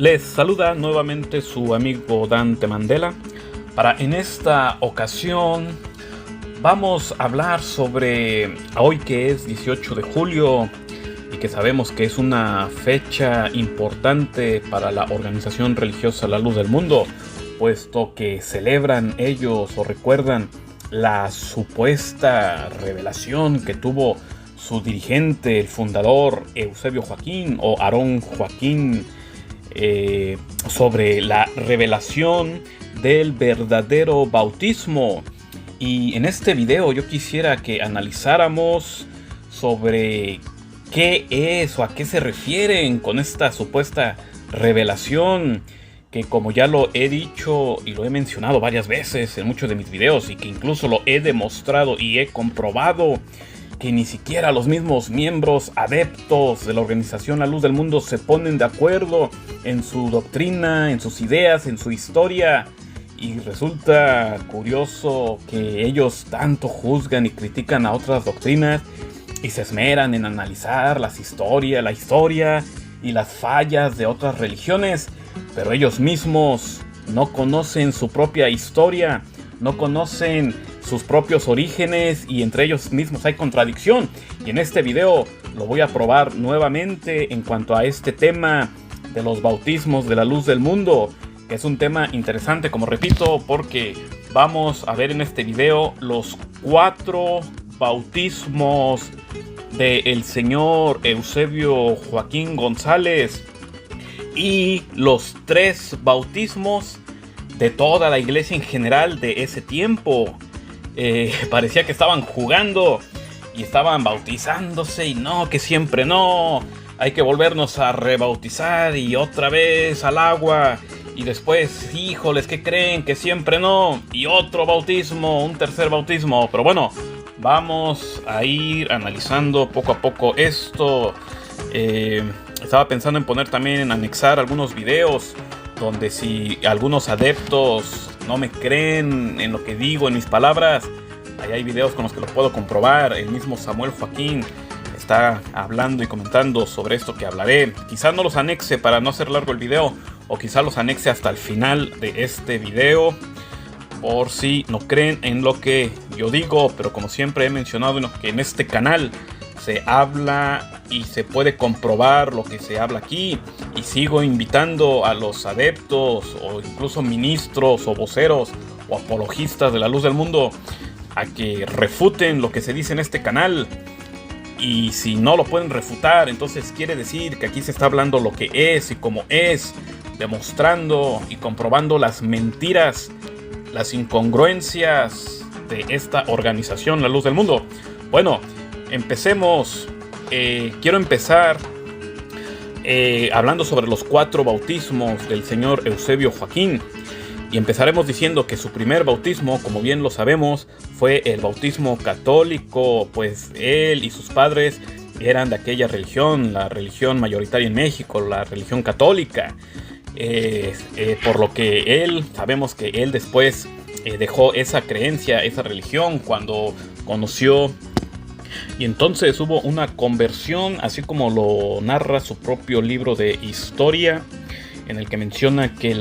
Les saluda nuevamente su amigo Dante Mandela. En esta ocasión vamos a hablar sobre hoy, que es 18 de julio y que sabemos que es una fecha importante para la organización religiosa La Luz del Mundo, puesto que celebran ellos o recuerdan la supuesta revelación que tuvo su dirigente, el fundador Eusebio Joaquín o Aarón Joaquín, sobre la revelación del verdadero bautismo. Y en este video yo quisiera que analizáramos sobre qué es o a qué se refieren con esta supuesta revelación, que, como ya lo he dicho y lo he mencionado varias veces en muchos de mis videos, y que incluso lo he demostrado y he comprobado, que ni siquiera los mismos miembros adeptos de la organización La Luz del Mundo se ponen de acuerdo en su doctrina, en sus ideas, en su historia. Y resulta curioso que ellos tanto juzgan y critican a otras doctrinas y se esmeran en analizar la historia y las fallas de otras religiones, pero ellos mismos no conocen su propia historia, no conocen sus propios orígenes, y entre ellos mismos hay contradicción. Y en este video lo voy a probar nuevamente en cuanto a este tema de los bautismos de la luz del mundo, que es un tema interesante, como repito, porque vamos a ver en este video los 4 bautismos del señor Eusebio Joaquín González y los 3 bautismos de toda la iglesia en general de ese tiempo. Parecía que estaban jugando y estaban bautizándose, y no, que siempre no, hay que volvernos a rebautizar y otra vez al agua, y después, híjoles, ¿qué creen? Que siempre no, y otro bautismo, un tercer bautismo. Pero bueno, vamos a ir analizando poco a poco esto. Estaba pensando en poner también, en anexar algunos videos donde, si algunos adeptos no me creen en lo que digo, en mis palabras, ahí hay videos con los que lo puedo comprobar. El mismo Samuel Joaquín está hablando y comentando sobre esto que hablaré. Quizás no los anexe para no hacer largo el video, o quizás los anexe hasta el final de este video, por si no creen en lo que yo digo. Pero como siempre he mencionado, que en este canal se habla y se puede comprobar lo que se habla aquí, y sigo invitando a los adeptos o incluso ministros o voceros o apologistas de la luz del mundo a que refuten lo que se dice en este canal. Y si no lo pueden refutar, entonces quiere decir que aquí se está hablando lo que es y cómo es, demostrando y comprobando las mentiras, las incongruencias de esta organización La Luz del Mundo. Bueno, empecemos. Quiero empezar hablando sobre los 4 bautismos del señor Eusebio Joaquín. Y empezaremos diciendo que su primer bautismo, como bien lo sabemos, fue el bautismo católico, pues él y sus padres eran de aquella religión, la religión mayoritaria en México, la religión católica. Por lo que sabemos que él después dejó esa creencia, esa religión, cuando conoció, y entonces hubo una conversión, así como lo narra su propio libro de historia, en el que menciona que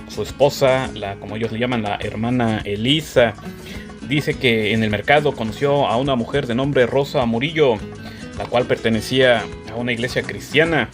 su esposa, como ellos le llaman, la hermana Elisa, dice que en el mercado conoció a una mujer de nombre Rosa Murillo, la cual pertenecía a una iglesia cristiana.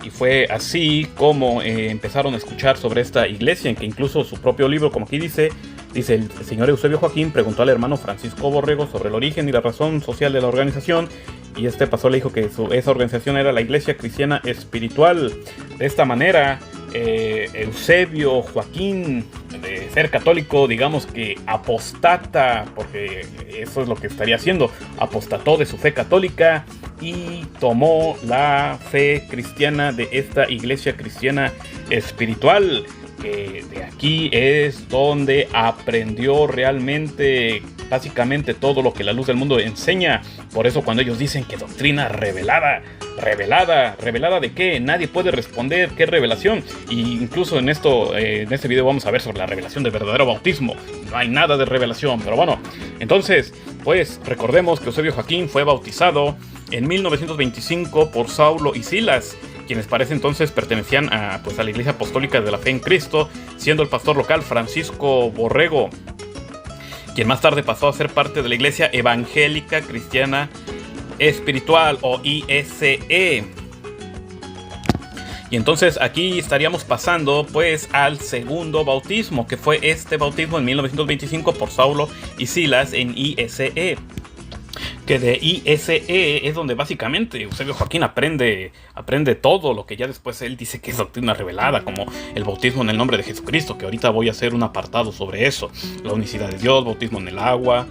Y fue así como empezaron a escuchar sobre esta iglesia, en que incluso su propio libro, como aquí dice, el señor Eusebio Joaquín preguntó al hermano Francisco Borrego sobre el origen y la razón social de la organización, y le dijo que esa organización era la Iglesia Cristiana Espiritual. De esta manera, Eusebio Joaquín, de ser católico, digamos que apostata, porque eso es lo que estaría haciendo, apostató de su fe católica y tomó la fe cristiana de esta Iglesia Cristiana Espiritual, que de aquí es donde aprendió realmente, básicamente, todo lo que la luz del mundo enseña. Por eso cuando ellos dicen que doctrina revelada, ¿revelada de qué? Nadie puede responder qué revelación. Y incluso en este video vamos a ver sobre la revelación del verdadero bautismo. No hay nada de revelación, pero bueno. Entonces, pues recordemos que Eusebio Joaquín fue bautizado en 1925 por Saulo y Silas, quienes para ese entonces pertenecían a la Iglesia Apostólica de la Fe en Cristo, siendo el pastor local Francisco Borrego, quien más tarde pasó a ser parte de la Iglesia Evangélica Cristiana Espiritual, o ISE. Y entonces aquí estaríamos pasando pues al segundo bautismo, que fue este bautismo en 1925 por Saulo y Silas en ISE. Que de ISE es donde básicamente Eusebio Joaquín aprende todo lo que ya después él dice que es doctrina revelada, como el bautismo en el nombre de Jesucristo, que ahorita voy a hacer un apartado sobre eso, la unicidad de Dios, bautismo en el agua,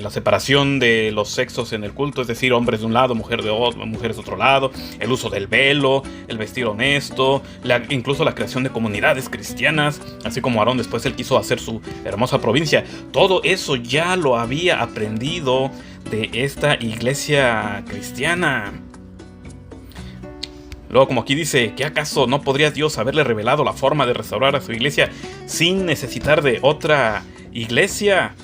la separación de los sexos en el culto, es decir, hombres de un lado, mujeres de otro lado, el uso del velo, el vestir honesto, incluso la creación de comunidades cristianas, así como Aarón después él quiso hacer su hermosa provincia. Todo eso ya lo había aprendido de esta iglesia cristiana. Luego, como aquí dice, ¿qué acaso no podría Dios haberle revelado la forma de restaurar a su iglesia sin necesitar de otra iglesia?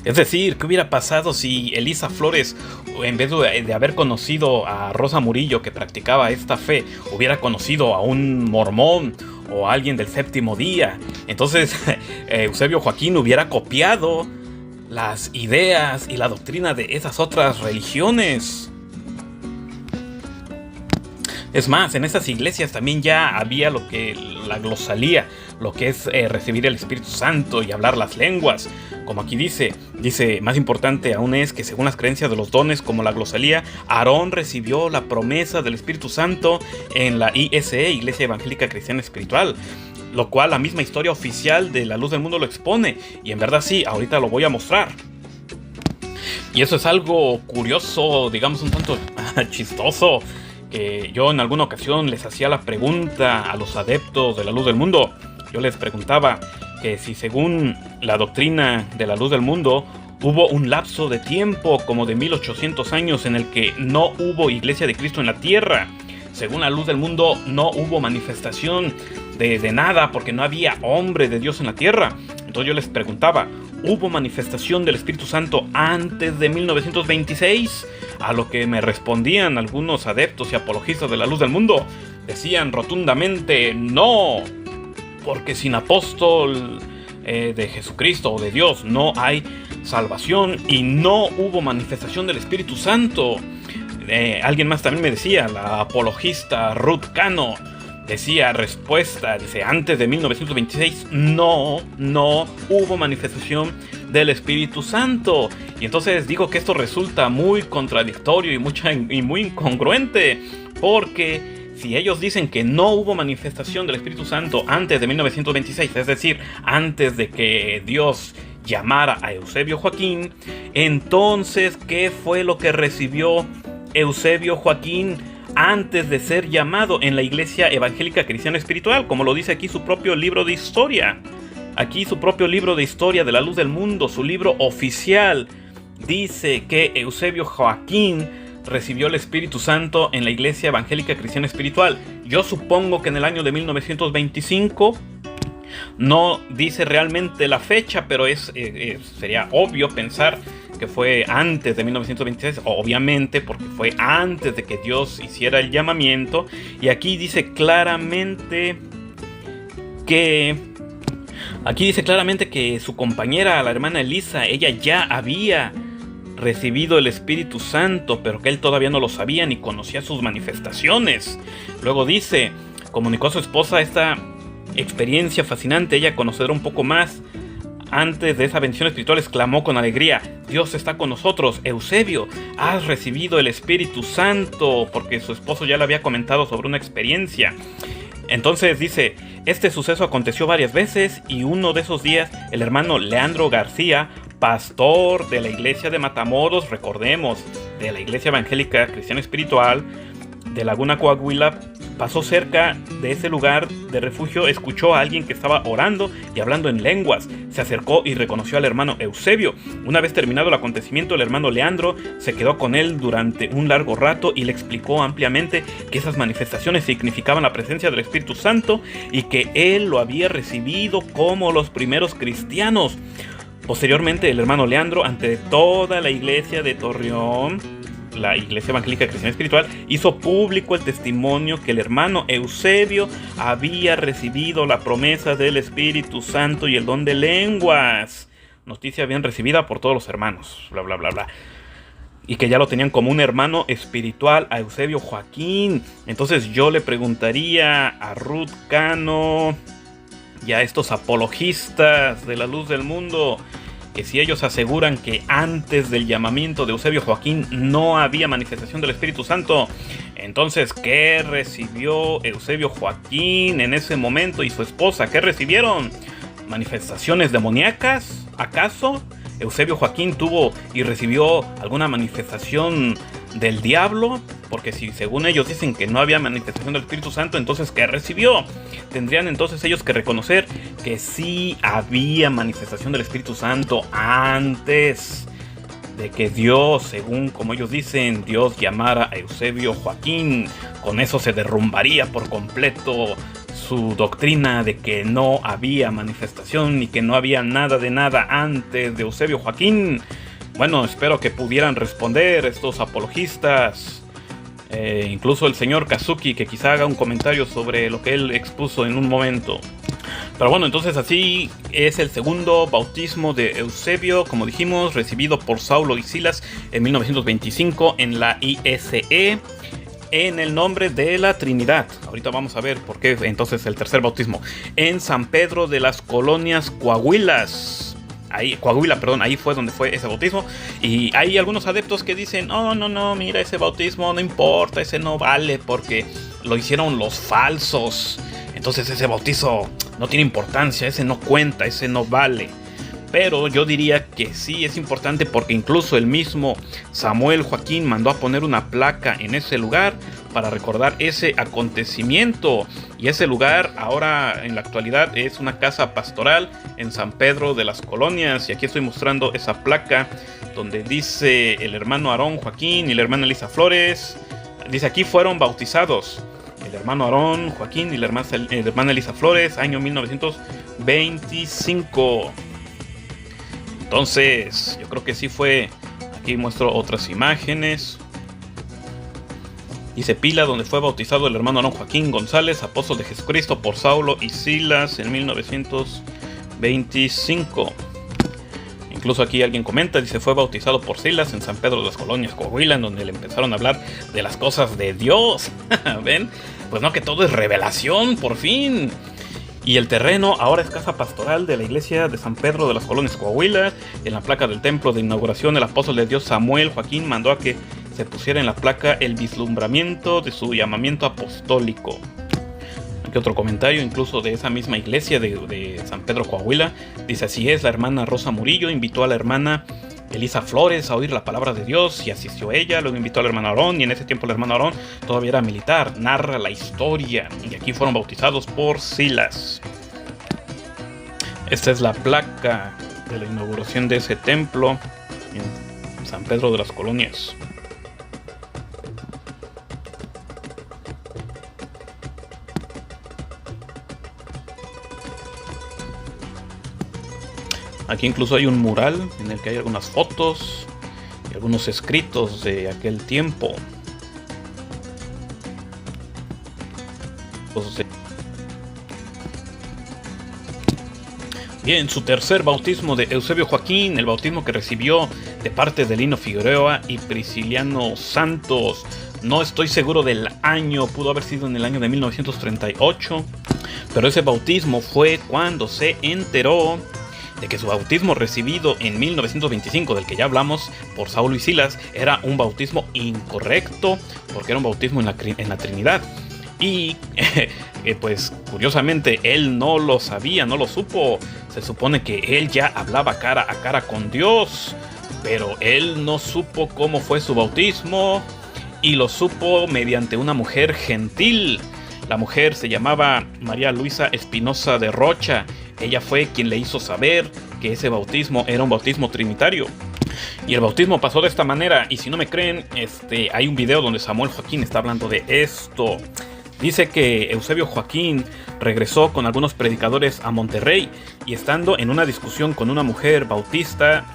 Es decir, ¿qué hubiera pasado si Elisa Flores, en vez de haber conocido a Rosa Murillo, que practicaba esta fe, hubiera conocido a un mormón o a alguien del séptimo día? Entonces, Eusebio Joaquín hubiera copiado las ideas y la doctrina de esas otras religiones. Es más, en esas iglesias también ya había lo que la glosalía, lo que es recibir el Espíritu Santo y hablar las lenguas. Como aquí dice, más importante aún es que según las creencias de los dones como la glosalía, Aarón recibió la promesa del Espíritu Santo en la ISE, Iglesia Evangélica Cristiana Espiritual, lo cual la misma historia oficial de La Luz del Mundo lo expone, y en verdad sí, ahorita lo voy a mostrar. Y eso es algo curioso, digamos un tanto chistoso, que yo en alguna ocasión les hacía la pregunta a los adeptos de La Luz del Mundo. Yo les preguntaba que si según la doctrina de La Luz del Mundo hubo un lapso de tiempo como de 1800 años en el que no hubo iglesia de Cristo en la tierra. Según La Luz del Mundo no hubo manifestación de nada porque no había hombre de Dios en la tierra. Entonces yo les preguntaba, ¿hubo manifestación del Espíritu Santo antes de 1926? A lo que me respondían algunos adeptos y apologistas de La Luz del Mundo. Decían rotundamente no, porque sin apóstol de Jesucristo o de Dios no hay salvación y no hubo manifestación del Espíritu Santo. Alguien más también me decía, la apologista Ruth Cano, decía respuesta, dice, antes de 1926 no hubo manifestación del Espíritu Santo. Y entonces digo que esto resulta muy contradictorio y muy incongruente, porque si ellos dicen que no hubo manifestación del Espíritu Santo antes de 1926, es decir, antes de que Dios llamara a Eusebio Joaquín, entonces ¿qué fue lo que recibió Eusebio Joaquín antes de ser llamado en la Iglesia Evangélica Cristiana Espiritual? Como lo dice aquí su propio libro de historia. Aquí su propio libro de historia de La Luz del Mundo, su libro oficial, dice que Eusebio Joaquín recibió el Espíritu Santo en la Iglesia Evangélica Cristiana Espiritual. Yo supongo que en el año de 1925, no dice realmente la fecha, pero sería obvio pensar que fue antes de 1926, obviamente, porque fue antes de que Dios hiciera el llamamiento. Y aquí dice claramente que su compañera, la hermana Elisa, ella ya había recibido el Espíritu Santo, pero que él todavía no lo sabía ni conocía sus manifestaciones. Luego dice, comunicó a su esposa esta experiencia fascinante, ella conocerá un poco más. Antes de esa bendición espiritual exclamó con alegría, Dios está con nosotros, Eusebio, has recibido el Espíritu Santo, porque su esposo ya le había comentado sobre una experiencia. Entonces dice, este suceso aconteció varias veces y uno de esos días el hermano Leandro García, pastor de la iglesia de Matamoros, recordemos, de la Iglesia Evangélica Cristiana Espiritual de Laguna Coahuila, pasó cerca de ese lugar de refugio, escuchó a alguien que estaba orando y hablando en lenguas. Se acercó y reconoció al hermano Eusebio. Una vez terminado el acontecimiento, el hermano Leandro se quedó con él durante un largo rato y le explicó ampliamente que esas manifestaciones significaban la presencia del Espíritu Santo y que él lo había recibido como los primeros cristianos. Posteriormente, el hermano Leandro, ante toda la iglesia de Torreón, la Iglesia Evangélica Cristiana Espiritual hizo público el testimonio que el hermano Eusebio había recibido la promesa del Espíritu Santo y el don de lenguas. Noticia bien recibida por todos los hermanos, bla bla bla bla. Y que ya lo tenían como un hermano espiritual a Eusebio Joaquín. Entonces yo le preguntaría a Ruth Cano y a estos apologistas de la luz del mundo, que si ellos aseguran que antes del llamamiento de Eusebio Joaquín no había manifestación del Espíritu Santo, entonces ¿qué recibió Eusebio Joaquín en ese momento y su esposa? ¿Qué recibieron? ¿Manifestaciones demoníacas? ¿Acaso Eusebio Joaquín tuvo y recibió alguna manifestación del diablo? Porque si según ellos dicen que no había manifestación del Espíritu Santo, entonces ¿qué recibió? Tendrían entonces ellos que reconocer que sí había manifestación del Espíritu Santo antes de que Dios, según como ellos dicen, Dios llamara a Eusebio Joaquín. Con eso se derrumbaría por completo su doctrina de que no había manifestación ni que no había nada de nada antes de Eusebio Joaquín. Bueno, espero que pudieran responder estos apologistas. Incluso el señor Kazuki, que quizá haga un comentario sobre lo que él expuso en un momento. Pero bueno, entonces así es el segundo bautismo de Eusebio, como dijimos, recibido por Saulo y Silas en 1925 en la ISE, en el nombre de la Trinidad. Ahorita vamos a ver por qué entonces el tercer bautismo. En San Pedro de las Colonias, Coahuila, ahí fue donde fue ese bautismo. Y hay algunos adeptos que dicen, no, mira, ese bautismo no importa, ese no vale porque lo hicieron los falsos. Entonces ese bautizo no tiene importancia, ese no cuenta, ese no vale. Pero yo diría que sí es importante porque incluso el mismo Samuel Joaquín mandó a poner una placa en ese lugar para recordar ese acontecimiento. Y ese lugar ahora en la actualidad es una casa pastoral en San Pedro de las Colonias. Y aquí estoy mostrando esa placa donde dice el hermano Aarón Joaquín y la hermana Elisa Flores. Dice aquí fueron bautizados el hermano Aarón Joaquín y la hermana Elisa Flores, año 1925. Entonces, yo creo que sí fue. Aquí muestro otras imágenes. Dice Pila, donde fue bautizado el hermano Aarón Joaquín González, apóstol de Jesucristo, por Saulo y Silas en 1925. Incluso aquí alguien comenta, dice, fue bautizado por Silas en San Pedro de las Colonias, Coahuila, en donde le empezaron a hablar de las cosas de Dios. ¿Ven? Pues no, que todo es revelación, por fin. Y el terreno ahora es casa pastoral de la iglesia de San Pedro de las Colonias, Coahuila. En la placa del templo de inauguración, el apóstol de Dios Samuel Joaquín mandó a que se pusiera en la placa el vislumbramiento de su llamamiento apostólico. Aquí otro comentario, incluso de esa misma iglesia de San Pedro, Coahuila. Dice, así es, la hermana Rosa Murillo invitó a la hermana Elisa Flores a oír la palabra de Dios y asistió ella. Luego invitó al hermano Aarón y en ese tiempo el hermano Aarón todavía era militar. Narra la historia y aquí fueron bautizados por Silas. Esta es la placa de la inauguración de ese templo en San Pedro de las Colonias. Aquí incluso hay un mural en el que hay algunas fotos y algunos escritos de aquel tiempo. Bien, su tercer bautismo de Eusebio Joaquín, el bautismo que recibió de parte de Lino Figueroa y Prisciliano Santos. No estoy seguro del año, pudo haber sido en el año de 1938, pero ese bautismo fue cuando se enteró de que su bautismo recibido en 1925, del que ya hablamos, por Saulo y Silas, era un bautismo incorrecto, porque era un bautismo en la Trinidad. Y pues curiosamente él no lo sabía, no lo supo. Se supone que él ya hablaba cara a cara con Dios, pero él no supo cómo fue su bautismo y lo supo mediante una mujer gentil. La mujer se llamaba María Luisa Espinosa de Rocha. Ella fue quien le hizo saber que ese bautismo era un bautismo trinitario. Y el bautismo pasó de esta manera. Y si no me creen, hay un video donde Samuel Joaquín está hablando de esto. Dice que Eusebio Joaquín regresó con algunos predicadores a Monterrey y estando en una discusión con una mujer bautista,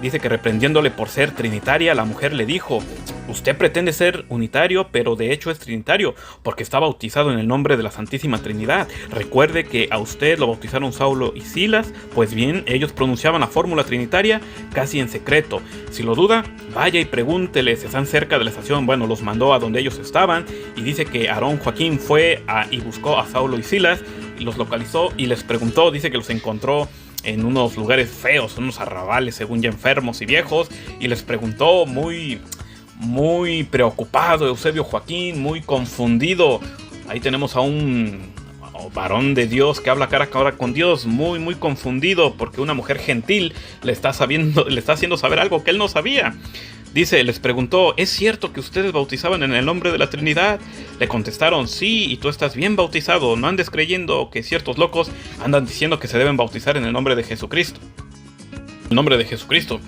dice que reprendiéndole por ser trinitaria, la mujer le dijo: usted pretende ser unitario, pero de hecho es trinitario, porque está bautizado en el nombre de la Santísima Trinidad. Recuerde que a usted lo bautizaron Saulo y Silas, pues bien, ellos pronunciaban la fórmula trinitaria casi en secreto. Si lo duda, vaya y pregúnteles, están cerca de la estación. Bueno, los mandó a donde ellos estaban, y dice que Aarón Joaquín fue y buscó a Saulo y Silas, y los localizó y les preguntó. Dice que los encontró en unos lugares feos, unos arrabales, según ya enfermos y viejos, y les preguntó muy preocupado Eusebio Joaquín, muy confundido. Ahí tenemos a un varón de Dios que habla cara a cara con Dios, muy confundido, porque una mujer gentil le está haciendo saber algo que él no sabía. Dice, les preguntó: ¿es cierto que ustedes bautizaban en el nombre de la Trinidad? Le contestaron: sí, y tú estás bien bautizado. No andes creyendo que ciertos locos andan diciendo que se deben bautizar en el nombre de Jesucristo. El nombre de Jesucristo.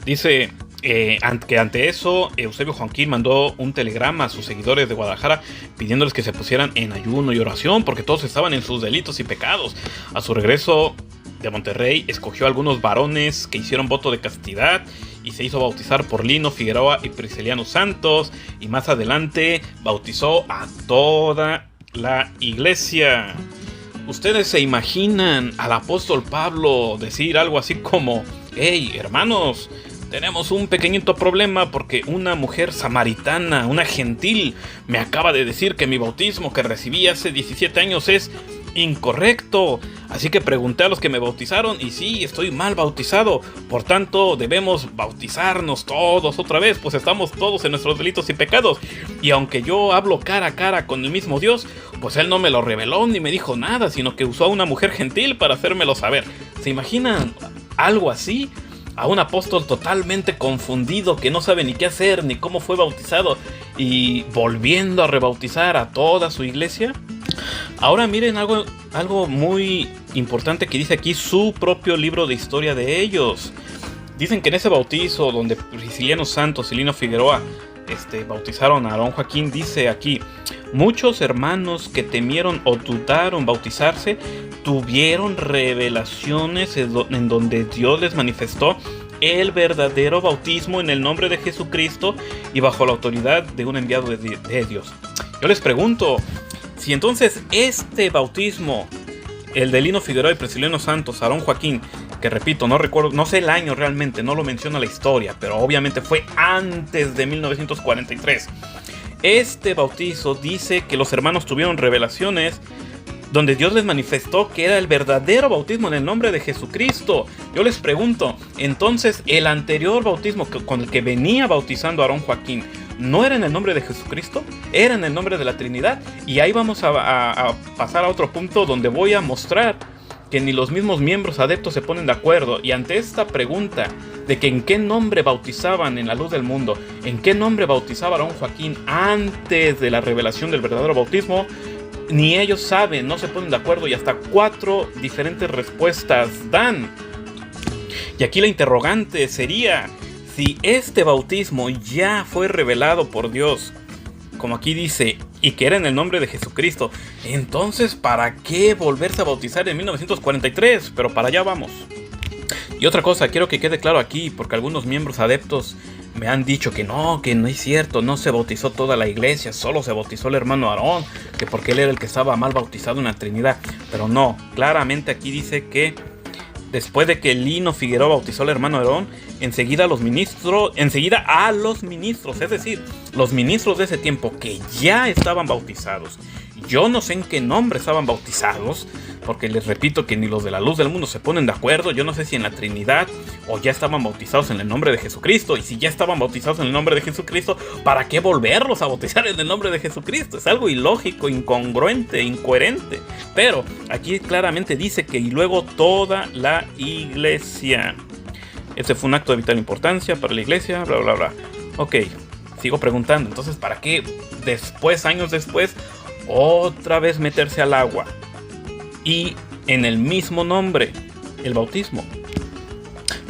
Dice que ante eso Eusebio Joaquín mandó un telegrama a sus seguidores de Guadalajara pidiéndoles que se pusieran en ayuno y oración, porque todos estaban en sus delitos y pecados. A su regreso de Monterrey, escogió a algunos varones que hicieron voto de castidad y se hizo bautizar por Lino Figueroa y Prisciliano Santos, y más adelante bautizó a toda la iglesia. ¿Ustedes se imaginan al apóstol Pablo decir algo así como: hey, hermanos, tenemos un pequeñito problema porque una mujer samaritana, una gentil, me acaba de decir que mi bautismo que recibí hace 17 años es incorrecto? Así que pregunté a los que me bautizaron y sí, estoy mal bautizado. Por tanto, debemos bautizarnos todos otra vez, pues estamos todos en nuestros delitos y pecados. Y aunque yo hablo cara a cara con el mismo Dios, pues él no me lo reveló ni me dijo nada, sino que usó a una mujer gentil para hacérmelo saber. ¿Se imaginan algo así? A un apóstol totalmente confundido, que no sabe ni qué hacer, ni cómo fue bautizado, y volviendo a rebautizar a toda su iglesia. Ahora miren algo muy importante que dice aquí su propio libro de historia de ellos. Dicen que en ese bautizo donde Prisciliano Santos y Lino Figueroa bautizaron a Aarón Joaquín, dice aquí: muchos hermanos que temieron o dudaron bautizarse tuvieron revelaciones en donde Dios les manifestó el verdadero bautismo en el nombre de Jesucristo y bajo la autoridad de un enviado de Dios. Yo les pregunto, si entonces este bautismo, el de Lino Figueroa y Prisciliano Santos, Aarón Joaquín, que repito, no recuerdo, no sé el año realmente, no lo menciona la historia, pero obviamente fue antes de 1943. Este bautizo dice que los hermanos tuvieron revelaciones donde Dios les manifestó que era el verdadero bautismo en el nombre de Jesucristo. Yo les pregunto, entonces el anterior bautismo con el que venía bautizando a Aarón Joaquín, ¿no era en el nombre de Jesucristo? ¿Era en el nombre de la Trinidad? Y ahí vamos a pasar a otro punto donde voy a mostrar que ni los mismos miembros adeptos se ponen de acuerdo. Y ante esta pregunta de que en qué nombre bautizaban en la luz del mundo, en qué nombre bautizaba Aarón Joaquín antes de la revelación del verdadero bautismo, ni ellos saben, no se ponen de acuerdo, y hasta 4 diferentes respuestas dan. Y aquí la interrogante sería: si este bautismo ya fue revelado por Dios, como aquí dice, y que era en el nombre de Jesucristo, entonces ¿para qué volverse a bautizar en 1943? Pero para allá vamos. Y otra cosa, quiero que quede claro aquí, porque algunos miembros adeptos me han dicho que no es cierto, no se bautizó toda la iglesia, solo se bautizó el hermano Aarón, que porque él era el que estaba mal bautizado en la Trinidad. Pero no, claramente aquí dice que después de que Lino Figueroa bautizó al hermano Aarón, enseguida a los ministros, es decir, los ministros de ese tiempo que ya estaban bautizados. Yo no sé en qué nombre estaban bautizados, porque les repito que ni los de la luz del mundo se ponen de acuerdo. Yo no sé si en la Trinidad o ya estaban bautizados en el nombre de Jesucristo. Y si ya estaban bautizados en el nombre de Jesucristo, ¿para qué volverlos a bautizar en el nombre de Jesucristo? Es algo ilógico, incongruente, incoherente. Pero aquí claramente dice que y luego toda la iglesia. Ese fue un acto de vital importancia para la iglesia, bla, bla, bla. Ok, sigo preguntando. Entonces, ¿para qué después, años después, otra vez meterse al agua? Y en el mismo nombre, el bautismo.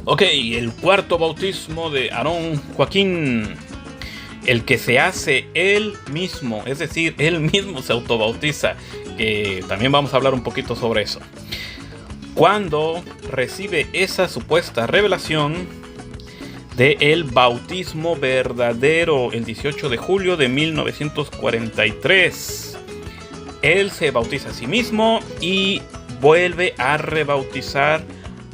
Ok, el cuarto bautismo de Aarón Joaquín. El que se hace él mismo, es decir, él mismo se autobautiza. Que también vamos a hablar un poquito sobre eso. Cuando recibe esa supuesta revelación, del bautismo verdadero el 18 de julio de 1943. Él se bautiza a sí mismo y vuelve a rebautizar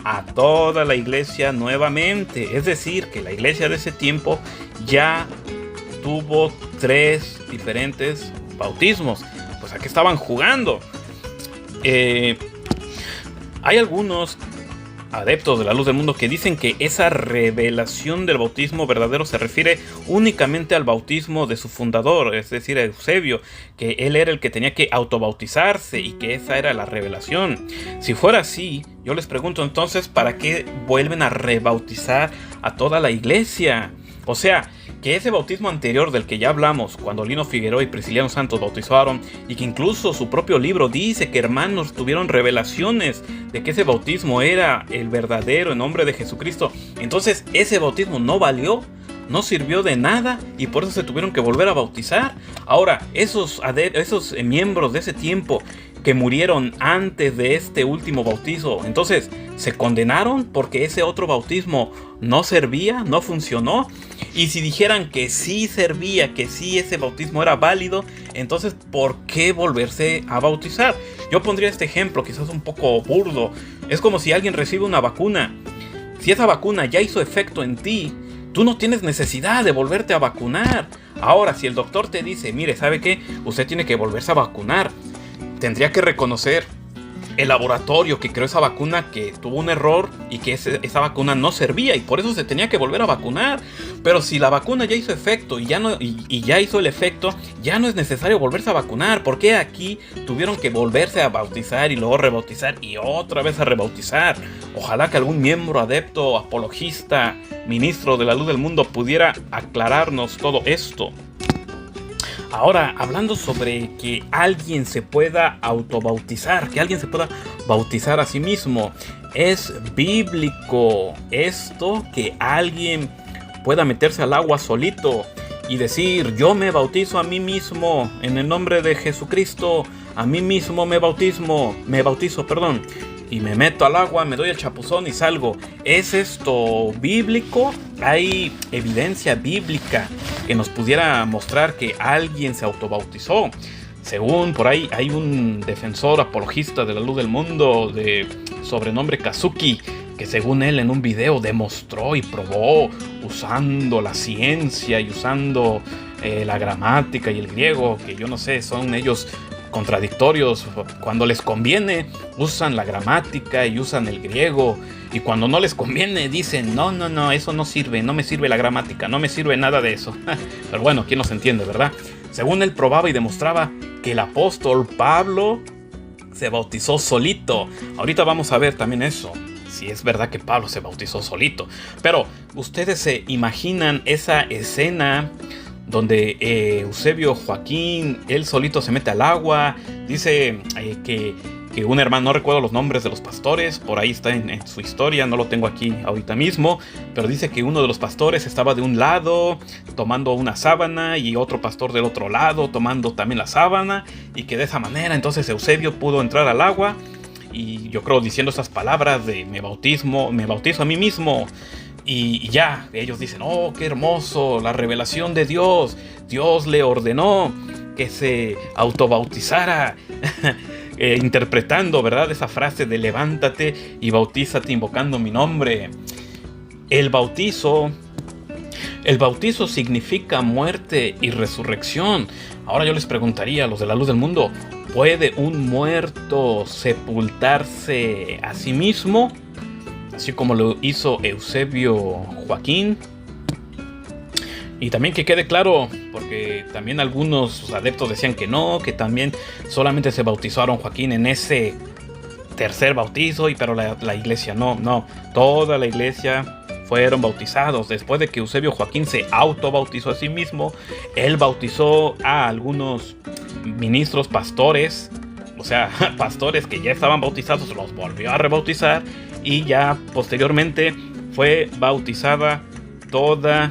a toda la iglesia nuevamente. Es decir, que la iglesia de ese tiempo ya tuvo 3 diferentes bautismos. Pues a qué estaban jugando. Hay algunos adeptos de la luz del mundo que dicen que esa revelación del bautismo verdadero se refiere únicamente al bautismo de su fundador, es decir, a Eusebio, que él era el que tenía que autobautizarse y que esa era la revelación. Si fuera así, yo les pregunto entonces, ¿para qué vuelven a rebautizar a toda la iglesia? O sea, que ese bautismo anterior del que ya hablamos, cuando Lino Figueroa y Prisciliano Santos bautizaron, y que incluso su propio libro dice que hermanos tuvieron revelaciones de que ese bautismo era el verdadero en nombre de Jesucristo, entonces ese bautismo no valió, no sirvió de nada y por eso se tuvieron que volver a bautizar. Ahora, esos miembros de ese tiempo que murieron antes de este último bautizo, entonces se condenaron porque ese otro bautismo no servía, no funcionó. Y si dijeran que sí servía, que sí ese bautismo era válido, entonces ¿por qué volverse a bautizar? Yo pondría este ejemplo, quizás un poco burdo. Es como si alguien recibe una vacuna. Si esa vacuna ya hizo efecto en ti, tú no tienes necesidad de volverte a vacunar. Ahora, si el doctor te dice, mire, ¿sabe qué? Usted tiene que volverse a vacunar. Tendría que reconocer el laboratorio que creó esa vacuna que tuvo un error y que esa vacuna no servía y por eso se tenía que volver a vacunar. Pero si la vacuna ya hizo efecto y ya hizo el efecto, ya no es necesario volverse a vacunar. ¿Por qué aquí tuvieron que volverse a bautizar y luego rebautizar y otra vez a rebautizar? Ojalá que algún miembro adepto, apologista, ministro de la luz del mundo pudiera aclararnos todo esto. Ahora, hablando sobre que alguien se pueda autobautizar, que alguien se pueda bautizar a sí mismo, es bíblico esto, que alguien pueda meterse al agua solito y decir, yo me bautizo a mí mismo en el nombre de Jesucristo, a mí mismo me bautizo, y me meto al agua, me doy el chapuzón y salgo. ¿Es esto bíblico? ¿Hay evidencia bíblica que nos pudiera mostrar que alguien se autobautizó? Según por ahí hay un defensor apologista de la luz del mundo de sobrenombre Kazuki, que según él en un video demostró y probó usando la ciencia y usando la gramática y el griego, que yo no sé, son ellos contradictorios. Cuando les conviene usan la gramática y usan el griego, y cuando no les conviene dicen no, eso no sirve, no me sirve la gramática, no me sirve nada de eso. Pero bueno, ¿quién nos entiende, verdad? Según él probaba y demostraba que el apóstol Pablo se bautizó solito. Ahorita vamos a ver también eso, si es verdad que Pablo se bautizó solito. Pero ustedes se imaginan esa escena donde Eusebio Joaquín, él solito se mete al agua. Dice que un hermano, no recuerdo los nombres de los pastores, por ahí está en su historia, no lo tengo aquí ahorita mismo, pero dice que uno de los pastores estaba de un lado tomando una sábana y otro pastor del otro lado tomando también la sábana, y que de esa manera entonces Eusebio pudo entrar al agua, y yo creo diciendo esas palabras de me bautizo a mí mismo. Y ya, ellos dicen, oh, qué hermoso, la revelación de Dios. Dios le ordenó que se autobautizara, interpretando, ¿verdad? Esa frase de levántate y bautízate invocando mi nombre. El bautizo significa muerte y resurrección. Ahora yo les preguntaría a los de la luz del mundo, ¿puede un muerto sepultarse a sí mismo? Así como lo hizo Eusebio Joaquín. Y también que quede claro, porque también algunos adeptos decían que no, que también solamente se bautizaron Joaquín en ese tercer bautizo, pero la iglesia no, toda la iglesia fueron bautizados. Después de que Eusebio Joaquín se autobautizó a sí mismo, él bautizó a algunos ministros, pastores, o sea, pastores que ya estaban bautizados, los volvió a rebautizar. Y ya posteriormente fue bautizada toda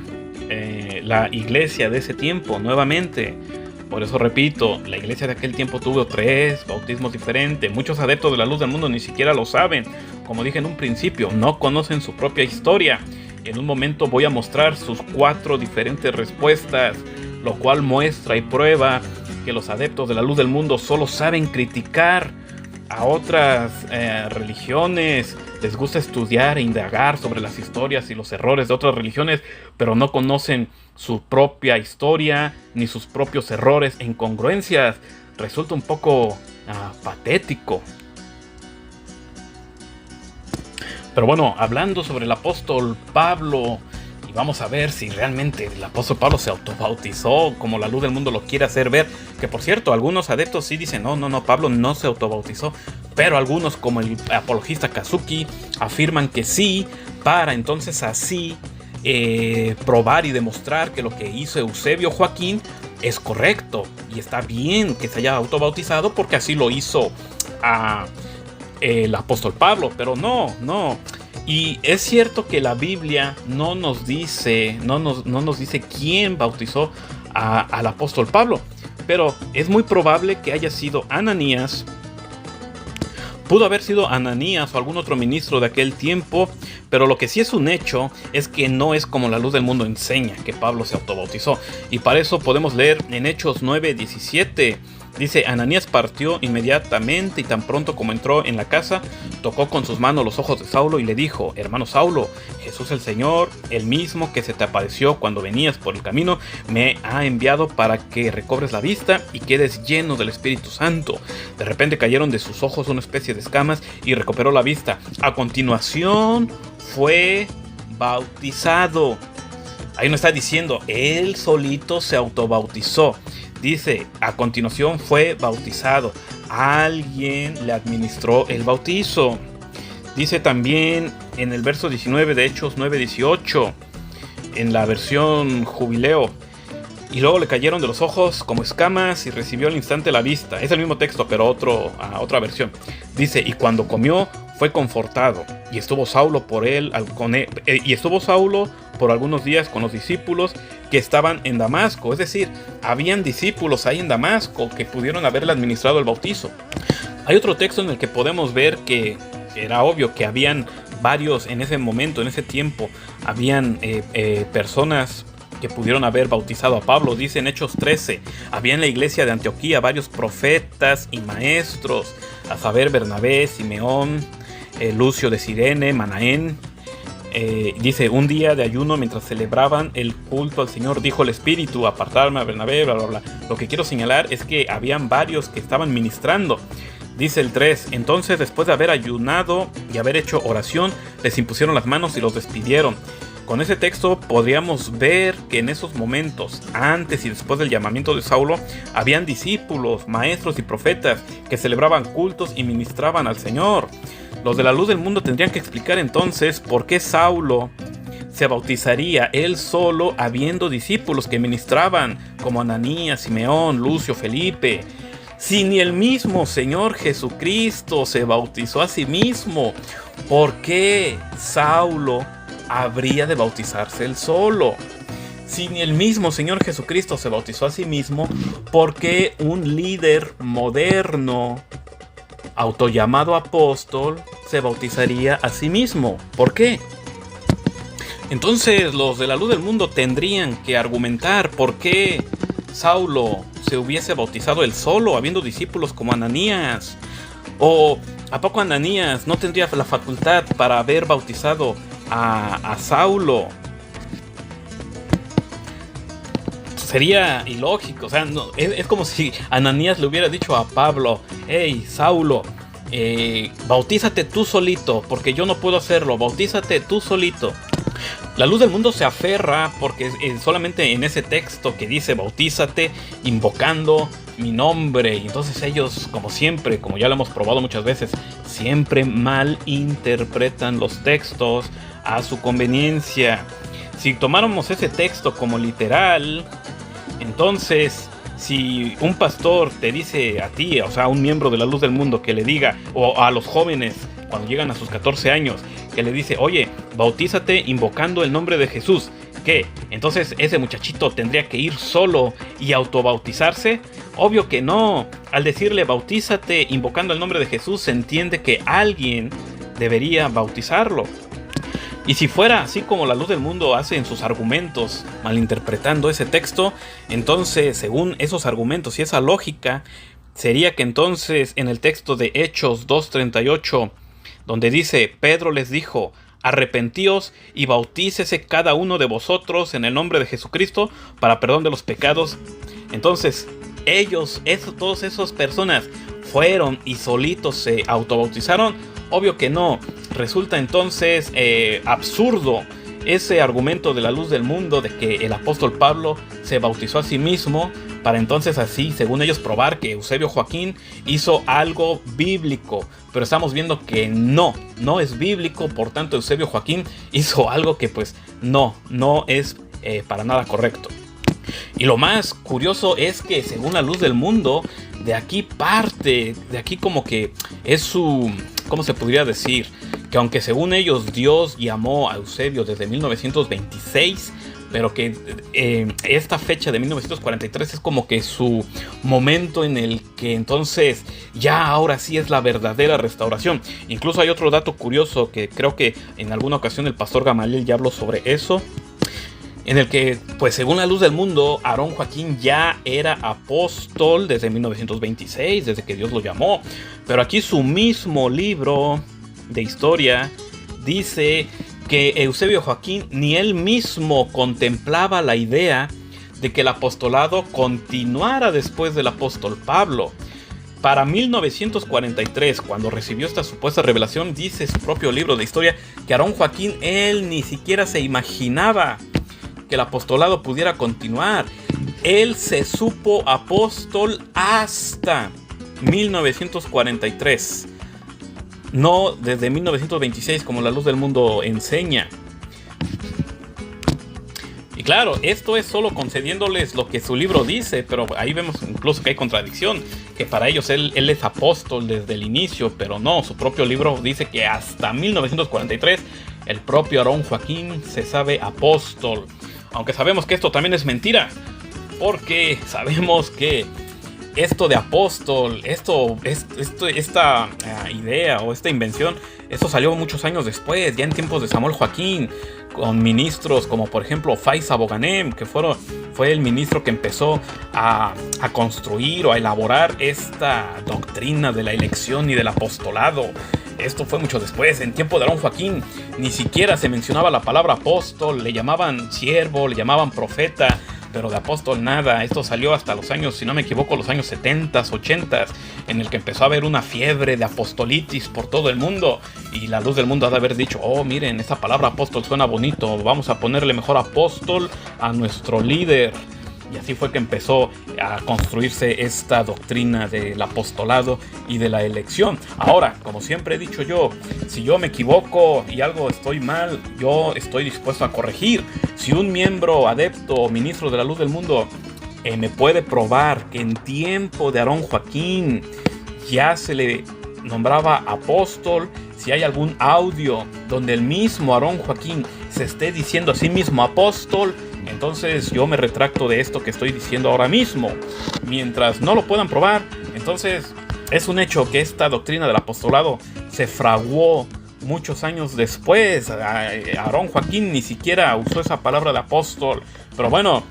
la iglesia de ese tiempo nuevamente. Por eso repito, la iglesia de aquel tiempo tuvo 3 bautismos diferentes. Muchos adeptos de la luz del mundo ni siquiera lo saben. Como dije en un principio, no conocen su propia historia. En un momento voy a mostrar sus 4 diferentes respuestas, lo cual muestra y prueba que los adeptos de la luz del mundo solo saben criticar a otras religiones. Les gusta estudiar e indagar sobre las historias y los errores de otras religiones, pero no conocen su propia historia ni sus propios errores e incongruencias. Resulta un poco patético. Pero bueno, hablando sobre el apóstol Pablo, y vamos a ver si realmente el apóstol Pablo se autobautizó como la luz del mundo lo quiere hacer ver. Que por cierto, algunos adeptos sí dicen, no, Pablo no se autobautizó. Pero algunos, como el apologista Kazuki, afirman que sí, para entonces así probar y demostrar que lo que hizo Eusebio Joaquín es correcto. Y está bien que se haya autobautizado porque así lo hizo el apóstol Pablo, pero no. Y es cierto que la Biblia no nos dice quién bautizó al apóstol Pablo, pero es muy probable que haya sido Ananías. Pudo haber sido Ananías o algún otro ministro de aquel tiempo, pero lo que sí es un hecho es que no es como la luz del mundo enseña, que Pablo se autobautizó. Y para eso podemos leer en Hechos 9:17. Dice, Ananías partió inmediatamente y tan pronto como entró en la casa, tocó con sus manos los ojos de Saulo y le dijo, hermano Saulo, Jesús el Señor, el mismo que se te apareció cuando venías por el camino, me ha enviado para que recobres la vista y quedes lleno del Espíritu Santo. De repente cayeron de sus ojos una especie de escamas y recuperó la vista. A continuación fue bautizado. Ahí no está diciendo, él solito se autobautizó. Dice, a continuación fue bautizado. Alguien le administró el bautizo. Dice también en el verso 19 de Hechos 9:18, en la versión Jubileo. Y luego le cayeron de los ojos como escamas y recibió al instante la vista. Es el mismo texto, pero otra versión. Dice, y cuando comió fue confortado. Y estuvo Saulo por algunos días con los discípulos que estaban en Damasco. Es decir, habían discípulos ahí en Damasco que pudieron haberle administrado el bautizo. Hay otro texto en el que podemos ver que era obvio que habían varios en ese momento, en ese tiempo, habían personas que pudieron haber bautizado a Pablo. Dice en Hechos 13, había en la iglesia de Antioquía varios profetas y maestros, a saber Bernabé, Simeón, Lucio de Cirene, Manaén. Dice, un día de ayuno mientras celebraban el culto al Señor, dijo el Espíritu, apartarme a Bernabé, bla, bla, bla. Lo que quiero señalar es que habían varios que estaban ministrando. Dice el 3, entonces después de haber ayunado y haber hecho oración, les impusieron las manos y los despidieron. Con ese texto podríamos ver que en esos momentos, antes y después del llamamiento de Saulo, habían discípulos, maestros y profetas que celebraban cultos y ministraban al Señor. Los de la luz del mundo tendrían que explicar entonces por qué Saulo se bautizaría él solo habiendo discípulos que ministraban como Ananías, Simeón, Lucio, Felipe. Si ni el mismo Señor Jesucristo se bautizó a sí mismo, ¿por qué Saulo habría de bautizarse él solo? Si ni el mismo Señor Jesucristo se bautizó a sí mismo, ¿por qué un líder moderno, autollamado apóstol, se bautizaría a sí mismo? ¿Por qué? Entonces los de la luz del mundo tendrían que argumentar por qué Saulo se hubiese bautizado él solo, habiendo discípulos como Ananías. ¿O a poco Ananías no tendría la facultad para haber bautizado a Saulo? Sería ilógico. O sea, es como si Ananías le hubiera dicho a Pablo, hey, Saulo, bautízate tú solito, porque yo no puedo hacerlo, bautízate tú solito. La luz del mundo se aferra porque solamente en ese texto que dice bautízate invocando mi nombre. Y entonces ellos, como siempre, como ya lo hemos probado muchas veces, siempre malinterpretan los textos a su conveniencia. Si tomáramos ese texto como literal, entonces si un pastor te dice a ti, o sea, a un miembro de la luz del mundo que le diga, o a los jóvenes cuando llegan a sus 14 años, que le dice, oye, bautízate invocando el nombre de Jesús, ¿qué? Entonces ese muchachito tendría que ir solo y autobautizarse. Obvio que no. Al decirle bautízate invocando el nombre de Jesús, se entiende que alguien debería bautizarlo. Y si fuera así como la luz del mundo hace en sus argumentos, malinterpretando ese texto, entonces, según esos argumentos y esa lógica, sería que entonces en el texto de Hechos 2:38, donde dice: Pedro les dijo, arrepentíos y bautícese cada uno de vosotros en el nombre de Jesucristo para perdón de los pecados. Entonces, todas esas personas fueron y solitos se autobautizaron. Obvio que no. Resulta entonces absurdo ese argumento de la luz del mundo de que el apóstol Pablo se bautizó a sí mismo para entonces así, según ellos, probar que Eusebio Joaquín hizo algo bíblico. Pero estamos viendo que no es bíblico, por tanto Eusebio Joaquín hizo algo que pues no es para nada correcto. Y lo más curioso es que según la luz del mundo, de aquí como que es su, ¿cómo se podría decir? Que aunque según ellos Dios llamó a Eusebio desde 1926, pero que esta fecha de 1943 es como que su momento en el que entonces ya ahora sí es la verdadera restauración. Incluso hay otro dato curioso que creo que en alguna ocasión el pastor Gamaliel ya habló sobre eso, en el que, pues según la luz del mundo, Aarón Joaquín ya era apóstol desde 1926, desde que Dios lo llamó. Pero aquí su mismo libro de historia dice que Eusebio Joaquín ni él mismo contemplaba la idea de que el apostolado continuara después del apóstol Pablo. Para 1943, cuando recibió esta supuesta revelación, dice su propio libro de historia que Aarón Joaquín, él ni siquiera se imaginaba que el apostolado pudiera continuar. Él se supo apóstol hasta 1943, no desde 1926 como la luz del mundo enseña. Y claro, esto es solo concediéndoles lo que su libro dice, pero ahí vemos incluso que hay contradicción, que para ellos él es apóstol desde el inicio, pero no, su propio libro dice que hasta 1943 el propio Aarón Joaquín se sabe apóstol. Aunque sabemos que esto también es mentira, porque sabemos que esto de apóstol, esta idea o esta invención, esto salió muchos años después, ya en tiempos de Samuel Joaquín, con ministros como por ejemplo Faisa Boganem, que fue el ministro que empezó a construir o a elaborar esta doctrina de la elección y del apostolado. Esto fue mucho después, en tiempo de Aarón Joaquín ni siquiera se mencionaba la palabra apóstol, le llamaban siervo, le llamaban profeta, pero de apóstol nada. Esto salió hasta los años, si no me equivoco, los años 70s, 80s, en el que empezó a haber una fiebre de apostolitis por todo el mundo, y la luz del mundo ha de haber dicho: oh, miren, esta palabra apóstol suena bonito, vamos a ponerle mejor apóstol a nuestro líder. Y así fue que empezó a construirse esta doctrina del apostolado y de la elección. Ahora, como siempre he dicho yo, si yo me equivoco y algo estoy mal, yo estoy dispuesto a corregir. Si un miembro, adepto o ministro de la luz del mundo me puede probar que en tiempo de Aarón Joaquín ya se le nombraba apóstol, si hay algún audio donde el mismo Aarón Joaquín se esté diciendo a sí mismo apóstol, entonces yo me retracto de esto que estoy diciendo ahora mismo. Mientras no lo puedan probar, entonces es un hecho que esta doctrina del apostolado se fraguó muchos años después. Aarón Joaquín ni siquiera usó esa palabra de apóstol, pero bueno,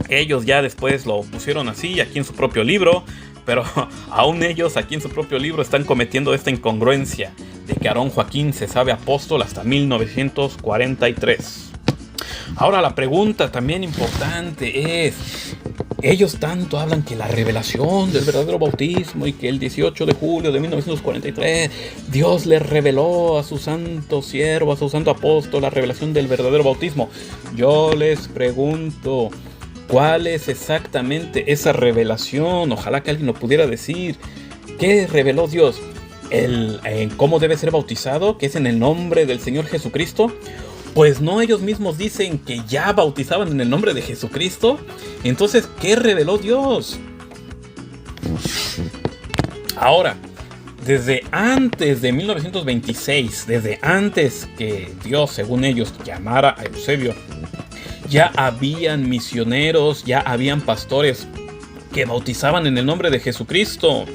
ellos ya después lo pusieron así aquí en su propio libro, pero aún ellos aquí en su propio libro están cometiendo esta incongruencia de que Aarón Joaquín se sabe apóstol hasta 1943. Ahora la pregunta también importante es: ellos tanto hablan que la revelación del verdadero bautismo y que el 18 de julio de 1943 Dios le reveló a su santo siervo, a su santo apóstol, la revelación del verdadero bautismo. Yo les pregunto, ¿cuál es exactamente esa revelación? Ojalá que alguien lo pudiera decir. ¿Qué reveló Dios? ¿Cómo debe ser bautizado? ¿Que es en el nombre del Señor Jesucristo? Pues no, ellos mismos dicen que ya bautizaban en el nombre de Jesucristo. Entonces, ¿qué reveló Dios? Ahora, desde antes de 1926, desde antes que Dios, según ellos, llamara a Eusebio, ya habían misioneros, ya habían pastores que bautizaban en el nombre de Jesucristo.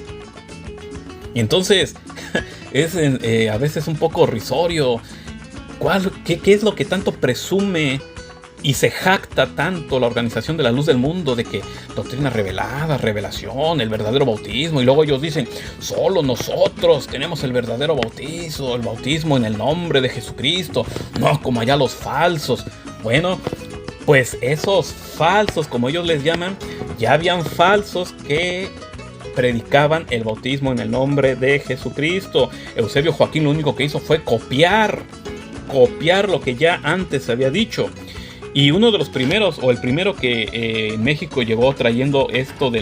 Y entonces, es a veces un poco risorio ¿Qué es lo que tanto presume y se jacta tanto la Organización de la Luz del Mundo de que doctrina revelada, revelación, el verdadero bautismo? Y luego ellos dicen, solo nosotros tenemos el verdadero bautizo, el bautismo en el nombre de Jesucristo, no como allá los falsos. Bueno, pues esos falsos, como ellos les llaman, ya habían falsos que predicaban el bautismo en el nombre de Jesucristo. Eusebio Joaquín lo único que hizo fue copiar lo que ya antes se había dicho. Y uno de los primeros, o el primero que en México llegó trayendo esto de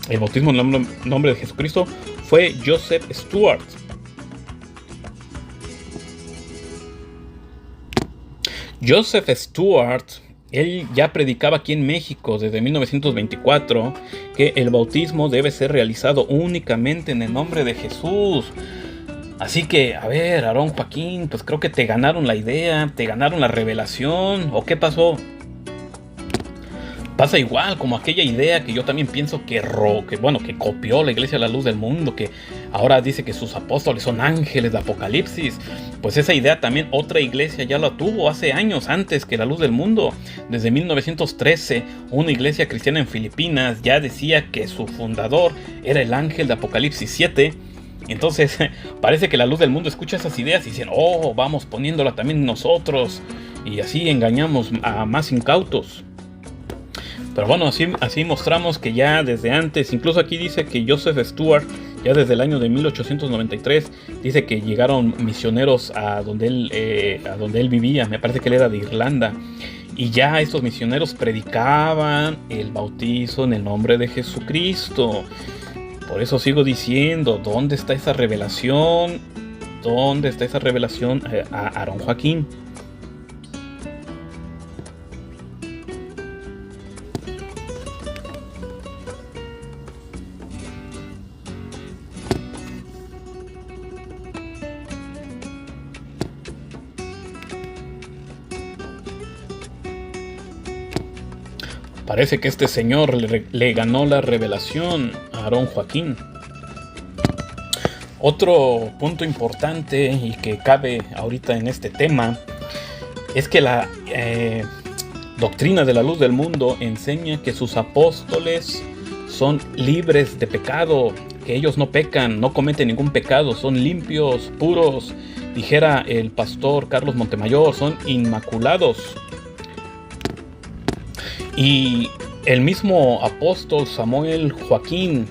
el bautismo en el nombre de Jesucristo fue Joseph Stuart. Joseph Stuart, él ya predicaba aquí en México desde 1924 que el bautismo debe ser realizado únicamente en el nombre de Jesús. Así que, a ver, Aarón Joaquín, pues creo que te ganaron la idea, te ganaron la revelación, ¿o qué pasó? Pasa igual como aquella idea que yo también pienso que copió la Iglesia de la Luz del Mundo, que ahora dice que sus apóstoles son ángeles de Apocalipsis. Pues esa idea también otra iglesia ya la tuvo hace años antes que la Luz del Mundo. Desde 1913, una iglesia cristiana en Filipinas ya decía que su fundador era el ángel de Apocalipsis 7. Entonces parece que la Luz del Mundo escucha esas ideas y dicen, oh, vamos poniéndola también nosotros, y así engañamos a más incautos. Pero bueno, así mostramos que ya desde antes, incluso aquí dice que Joseph Stuart, ya desde el año de 1893, dice que llegaron misioneros a donde él vivía. Me parece que él era de Irlanda. Y ya estos misioneros predicaban el bautizo en el nombre de Jesucristo. Por eso sigo diciendo, ¿dónde está esa revelación? ¿Dónde está esa revelación a Aarón Joaquín? Parece que este señor le ganó la revelación a Aarón Joaquín. Otro punto importante y que cabe ahorita en este tema es que la doctrina de la Luz del Mundo enseña que sus apóstoles son libres de pecado, que ellos no pecan, no cometen ningún pecado, son limpios, puros. Dijera el pastor Carlos Montemayor, son inmaculados. Y el mismo apóstol Samuel Joaquín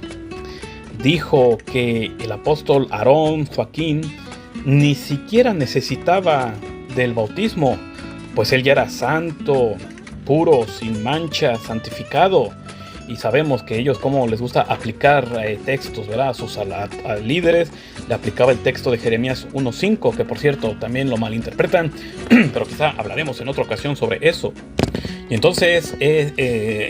dijo que el apóstol Aarón Joaquín ni siquiera necesitaba del bautismo, pues él ya era santo, puro, sin mancha, santificado. Y sabemos que ellos, como les gusta aplicar textos, ¿verdad? A líderes, le aplicaba el texto de Jeremías 1:5, que por cierto también lo malinterpretan, pero quizá hablaremos en otra ocasión sobre eso. Y entonces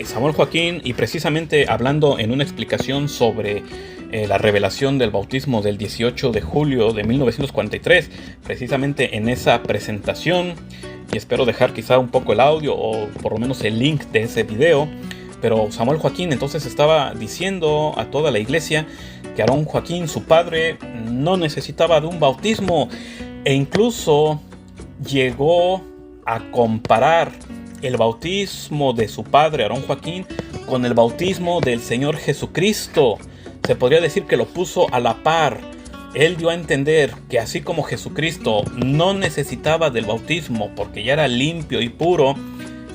Samuel Joaquín, y precisamente hablando en una explicación sobre la revelación del bautismo del 18 de julio de 1943, precisamente en esa presentación, y espero dejar quizá un poco el audio o por lo menos el link de ese video, pero Samuel Joaquín entonces estaba diciendo a toda la iglesia que Aarón Joaquín, su padre, no necesitaba de un bautismo, e incluso llegó a comparar el bautismo de su padre Aarón Joaquín con el bautismo del Señor Jesucristo. Se podría decir que lo puso a la par. Él dio a entender que así como Jesucristo no necesitaba del bautismo porque ya era limpio y puro,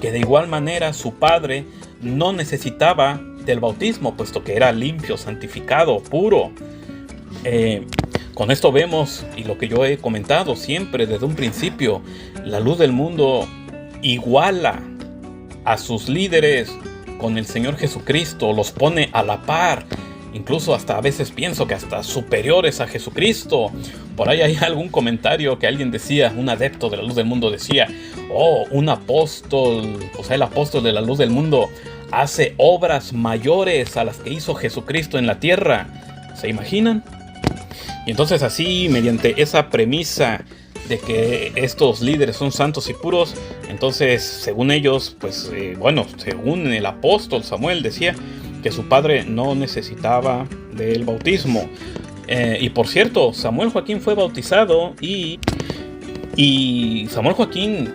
que de igual manera su padre no necesitaba del bautismo puesto que era limpio, santificado, puro. Con esto vemos, y lo que yo he comentado siempre desde un principio, la Luz del Mundo iguala a sus líderes con el Señor Jesucristo, los pone a la par, incluso hasta a veces pienso que hasta superiores a Jesucristo. Por ahí hay algún comentario que alguien decía, un adepto de la Luz del Mundo decía, oh, un apóstol, o sea, el apóstol de la Luz del Mundo hace obras mayores a las que hizo Jesucristo en la tierra. ¿Se imaginan? Y entonces así, mediante esa premisa de que estos líderes son santos y puros, entonces según ellos, pues según el apóstol Samuel decía que su padre no necesitaba del bautismo. Y por cierto, Samuel Joaquín fue bautizado y Y Samuel Joaquín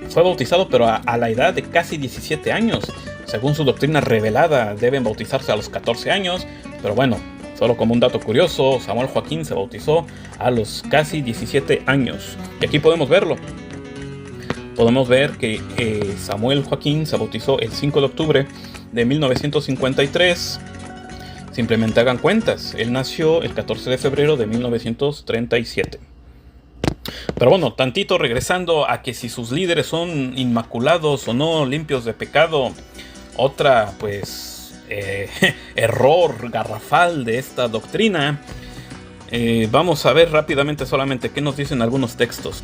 fue bautizado, pero a la edad de casi 17 años. Según su doctrina revelada, deben bautizarse a los 14 años. Pero bueno, solo como un dato curioso, Samuel Joaquín se bautizó a los casi 17 años. Y aquí podemos verlo. Podemos ver que Samuel Joaquín se bautizó el 5 de octubre de 1953. Simplemente hagan cuentas. Él nació el 14 de febrero de 1937. Pero bueno, tantito regresando a que si sus líderes son inmaculados o no, limpios de pecado. Otra, pues, error garrafal de esta doctrina. Vamos a ver rápidamente solamente qué nos dicen algunos textos.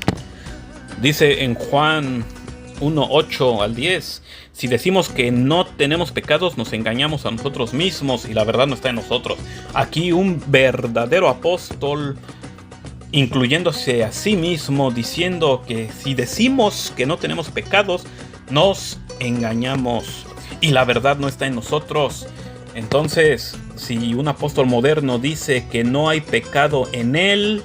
Dice en Juan 1:8 al 10, si decimos que no tenemos pecados, nos engañamos a nosotros mismos y la verdad no está en nosotros. Aquí un verdadero apóstol, incluyéndose a sí mismo, diciendo que si decimos que no tenemos pecados, nos engañamos y la verdad no está en nosotros. Entonces, si un apóstol moderno dice que no hay pecado en él,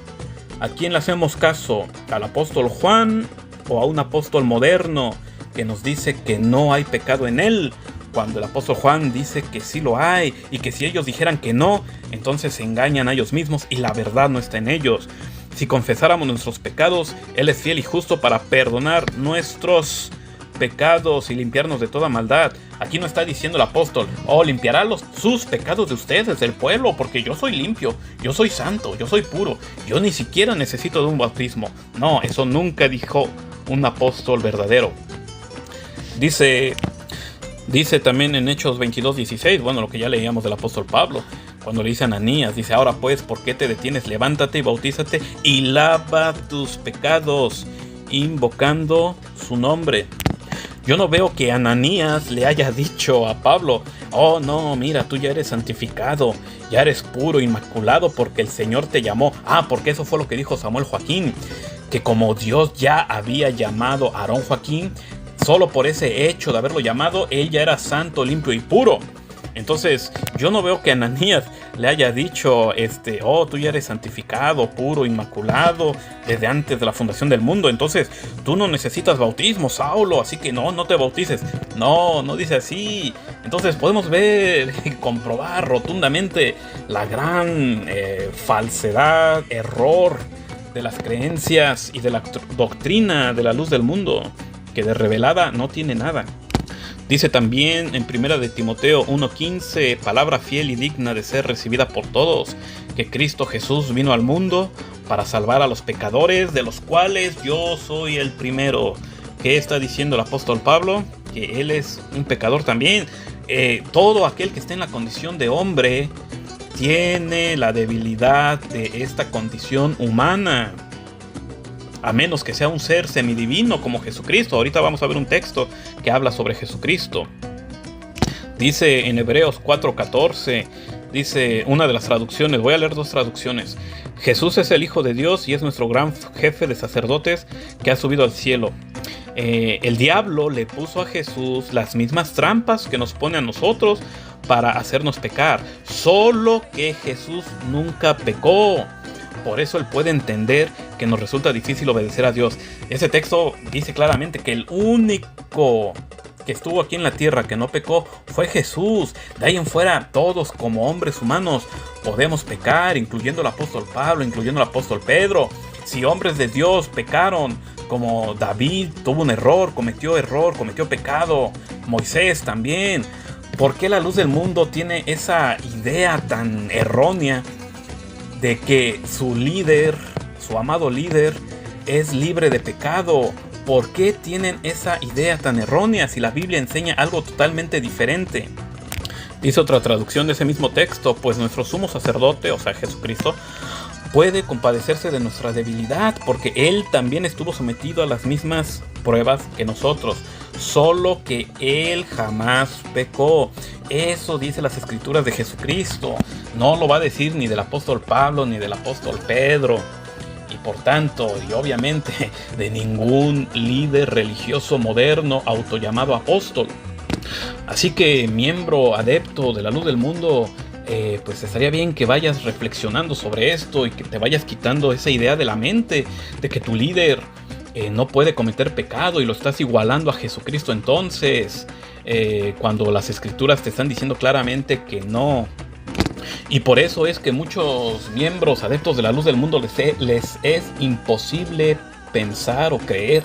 ¿a quién le hacemos caso? ¿Al apóstol Juan o a un apóstol moderno que nos dice que no hay pecado en él? Cuando el apóstol Juan dice que sí lo hay, y que si ellos dijeran que no, entonces se engañan a ellos mismos y la verdad no está en ellos. Si confesáramos nuestros pecados, Él es fiel y justo para perdonar nuestros pecados y limpiarnos de toda maldad. Aquí no está diciendo el apóstol, limpiará sus pecados de ustedes, del pueblo, porque yo soy limpio, yo soy santo, yo soy puro, yo ni siquiera necesito de un bautismo. No, eso nunca dijo un apóstol verdadero. Dice también en Hechos 22:16, bueno, lo que ya leíamos del apóstol Pablo, cuando le dice a Ananías, dice, ahora pues, ¿por qué te detienes? Levántate y bautízate y lava tus pecados, invocando su nombre. Yo no veo que Ananías le haya dicho a Pablo, oh no, mira, tú ya eres santificado, ya eres puro, inmaculado, porque el Señor te llamó. Porque eso fue lo que dijo Samuel Joaquín, que como Dios ya había llamado a Aarón Joaquín, solo por ese hecho de haberlo llamado, él ya era santo, limpio y puro. Entonces, yo no veo que Ananías le haya dicho, tú ya eres santificado, puro, inmaculado, desde antes de la fundación del mundo. Entonces, tú no necesitas bautismo, Saulo, así que no te bautices. No dice así. Entonces, podemos ver y comprobar rotundamente la gran falsedad, error de las creencias y de la doctrina de la luz del mundo, que de revelada no tiene nada. Dice también en 1 de Timoteo 1:15, palabra fiel y digna de ser recibida por todos, que Cristo Jesús vino al mundo para salvar a los pecadores, de los cuales yo soy el primero. ¿Qué está diciendo el apóstol Pablo? Que él es un pecador también. Todo aquel que esté en la condición de hombre tiene la debilidad de esta condición humana, a menos que sea un ser semidivino como Jesucristo. Ahorita vamos a ver un texto que habla sobre Jesucristo. Dice en Hebreos 4:14, dice una de las traducciones, voy a leer dos traducciones. Jesús es el Hijo de Dios y es nuestro gran jefe de sacerdotes que ha subido al cielo. El diablo le puso a Jesús las mismas trampas que nos pone a nosotros para hacernos pecar, solo que Jesús nunca pecó. Por eso él puede entender que nos resulta difícil obedecer a Dios. Ese texto dice claramente que el único que estuvo aquí en la tierra que no pecó fue Jesús. De ahí en fuera, todos como hombres humanos podemos pecar, incluyendo el apóstol Pablo, incluyendo el apóstol Pedro. Si hombres de Dios pecaron, como David tuvo un error, cometió pecado, Moisés también. ¿Por qué la luz del mundo tiene esa idea tan errónea de que su líder, su amado líder, es libre de pecado? ¿Por qué tienen esa idea tan errónea si la Biblia enseña algo totalmente diferente? Dice otra traducción de ese mismo texto, pues nuestro sumo sacerdote, o sea Jesucristo, puede compadecerse de nuestra debilidad, porque Él también estuvo sometido a las mismas pruebas que nosotros, solo que Él jamás pecó. Eso dice las escrituras de Jesucristo. No lo va a decir ni del apóstol Pablo ni del apóstol Pedro, y por tanto, y obviamente, de ningún líder religioso moderno autollamado apóstol. Así que, miembro adepto de la luz del mundo, pues estaría bien que vayas reflexionando sobre esto y que te vayas quitando esa idea de la mente de que tu líder no puede cometer pecado y lo estás igualando a Jesucristo entonces, cuando las escrituras te están diciendo claramente que no. Y por eso es que muchos miembros adeptos de la luz del mundo les es imposible pensar o creer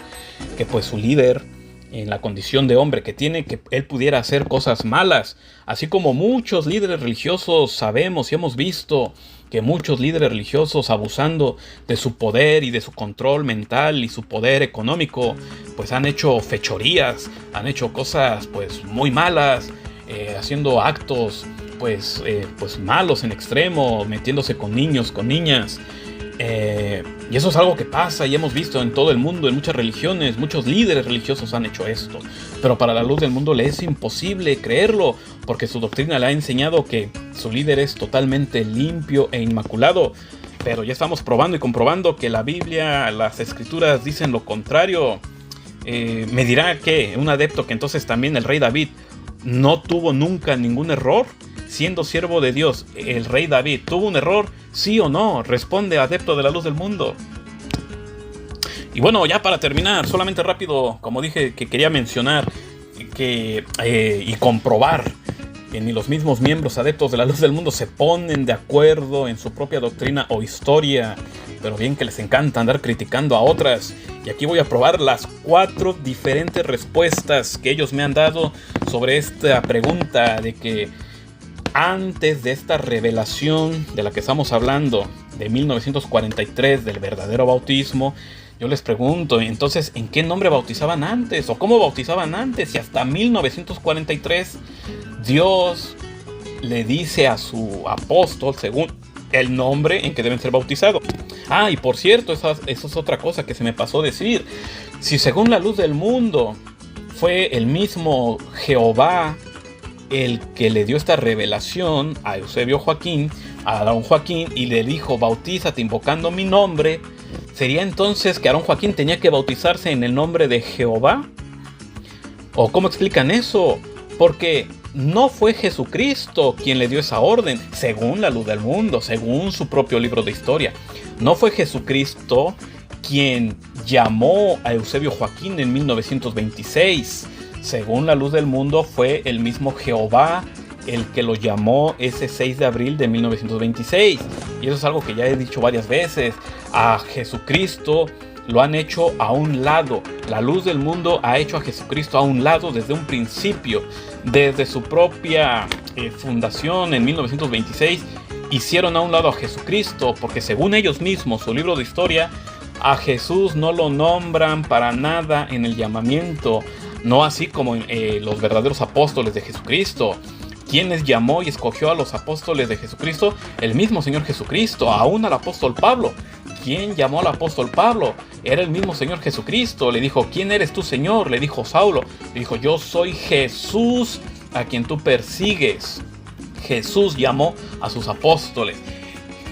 que pues su líder, en la condición de hombre que tiene, que él pudiera hacer cosas malas. Así como muchos líderes religiosos sabemos y hemos visto que muchos líderes religiosos, abusando de su poder y de su control mental y su poder económico, pues han hecho fechorías, han hecho cosas pues muy malas, haciendo actos pues malos en extremo, metiéndose con niños, con niñas. Y eso es algo que pasa y hemos visto en todo el mundo, en muchas religiones. Muchos líderes religiosos han hecho esto, pero para la luz del mundo le es imposible creerlo, porque su doctrina le ha enseñado que su líder es totalmente limpio e inmaculado. Pero ya estamos probando y comprobando que la Biblia, las escrituras dicen lo contrario. Me dirá que un adepto que entonces también el rey David no tuvo nunca ningún error. Siendo siervo de Dios, el rey David, ¿tuvo un error? ¿Sí o no? Responde, adepto de la luz del mundo. Y bueno, ya para terminar, solamente rápido, como dije, que quería mencionar y comprobar que ni los mismos miembros adeptos de la luz del mundo se ponen de acuerdo en su propia doctrina o historia, pero bien que les encanta andar criticando a otras. Y aquí voy a probar las 4 diferentes respuestas que ellos me han dado sobre esta pregunta de que antes de esta revelación de la que estamos hablando, de 1943, del verdadero bautismo, yo les pregunto, entonces, ¿en qué nombre bautizaban antes? ¿O cómo bautizaban antes? Y hasta 1943, Dios le dice a su apóstol, según el nombre en que deben ser bautizados. Ah, y por cierto, eso es otra cosa que se me pasó decir. Si según la luz del mundo fue el mismo Jehová el que le dio esta revelación a Eusebio Joaquín, a Aarón Joaquín, y le dijo, bautízate invocando mi nombre, ¿sería entonces que Aarón Joaquín tenía que bautizarse en el nombre de Jehová? ¿O cómo explican eso? Porque no fue Jesucristo quien le dio esa orden, según la luz del mundo, según su propio libro de historia. No fue Jesucristo quien llamó a Eusebio Joaquín en 1926. Según la luz del mundo, fue el mismo Jehová el que lo llamó ese 6 de abril de 1926. Y eso es algo que ya he dicho varias veces. A Jesucristo lo han hecho a un lado. La luz del mundo ha hecho a Jesucristo a un lado desde un principio. Desde su propia fundación en 1926, hicieron a un lado a Jesucristo, porque según ellos mismos, su libro de historia, a Jesús no lo nombran para nada en el llamamiento. No así como los verdaderos apóstoles de Jesucristo. ¿Quiénes llamó y escogió a los apóstoles de Jesucristo? El mismo Señor Jesucristo, aún al apóstol Pablo. ¿Quién llamó al apóstol Pablo? Era el mismo Señor Jesucristo. Le dijo, ¿quién eres tú, Señor? Le dijo Saulo. Le dijo, yo soy Jesús a quien tú persigues. Jesús llamó a sus apóstoles.